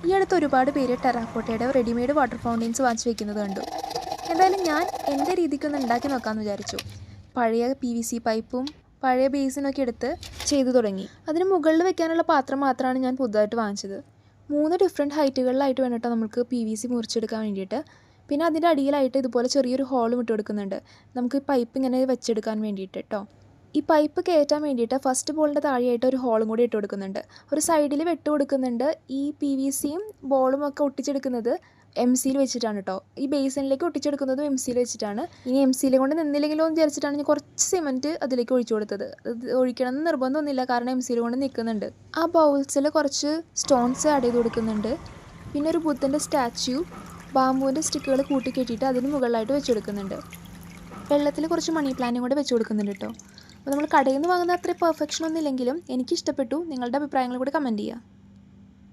ഈ അടുത്ത് ഒരുപാട് പേര് ടെറാക്കോട്ടയുടെ റെഡിമെയ്ഡ് വാട്ടർ ഫൗണ്ടെയിൻസ് വാങ്ങിച്ച് വെക്കുന്നത് കണ്ടു. എന്തായാലും ഞാൻ എൻ്റെ രീതിക്കൊന്ന് ഉണ്ടാക്കി നോക്കാമെന്ന് വിചാരിച്ചു. പഴയ PVC പൈപ്പും പഴയ ബേസിനൊക്കെ എടുത്ത് ചെയ്തു തുടങ്ങി. അതിന് മുകളിൽ വെക്കാനുള്ള പാത്രം മാത്രമാണ് ഞാൻ പുതുതായിട്ട് വാങ്ങിച്ചത്. 3 ഡിഫറെൻറ്റ് ഹൈറ്റുകളിലായിട്ട് വേണ്ടിയിട്ട് നമുക്ക് PVC മുറിച്ചെടുക്കാൻ വേണ്ടിയിട്ട്. പിന്നെ അതിൻ്റെ അടിയിലായിട്ട് ഇതുപോലെ ചെറിയൊരു ഹോളും ഇട്ട് കൊടുക്കുന്നുണ്ട്, നമുക്ക് പൈപ്പ് ഇങ്ങനെ വെച്ചെടുക്കാൻ വേണ്ടിയിട്ട് കേട്ടോ. ഈ പൈപ്പ് കയറ്റാൻ വേണ്ടിയിട്ട് ഫസ്റ്റ് ബോളിൻ്റെ താഴെയായിട്ട് ഒരു ഹോളും കൂടി ഇട്ട് കൊടുക്കുന്നുണ്ട്. ഒരു സൈഡിൽ വെട്ട് കൊടുക്കുന്നുണ്ട്. ഈ PVCയും ബോളും ഒക്കെ ഒട്ടിച്ചെടുക്കുന്നത് MC വെച്ചിട്ടാണ് കേട്ടോ. ഈ ബേസിനിലേക്ക് ഒട്ടിച്ചെടുക്കുന്നതും MC വെച്ചിട്ടാണ്. ഇനി MC കൊണ്ട് നിന്നില്ലെങ്കിലോ എന്ന് വിചാരിച്ചിട്ടാണ് ഞാൻ കുറച്ച് സിമൻറ്റ് അതിലേക്ക് ഒഴിച്ചു കൊടുത്തത്. അത് ഒഴിക്കണം എന്ന് നിർബന്ധമൊന്നുമില്ല, കാരണം MC കൊണ്ട് നിൽക്കുന്നുണ്ട്. ആ ബൗൾസിൽ കുറച്ച് സ്റ്റോൺസ് ആഡ് ചെയ്ത് കൊടുക്കുന്നുണ്ട്. പിന്നെ ഒരു ബുദ്ധൻ്റെ സ്റ്റാച്യു ബാമ്പുവിൻ്റെ സ്റ്റിക്കുകൾ കൂട്ടി കെട്ടിയിട്ട് അതിന് മുകളിലായിട്ട് വെച്ച് കൊടുക്കുന്നുണ്ട്. വെള്ളത്തിൽ കുറച്ച് മണി പ്ലാന്റും കൂടെ വെച്ച് കൊടുക്കുന്നുണ്ട് കേട്ടോ. അപ്പോൾ നമ്മൾ കടയിൽ നിന്ന് വാങ്ങുന്ന അത്ര പെർഫെക്ഷൻ ഒന്നും ഇല്ലെങ്കിലും എനിക്കിഷ്ടപ്പെട്ടു. നിങ്ങളുടെ അഭിപ്രായങ്ങൾ കൂടി കമൻറ്റ് ചെയ്യുക.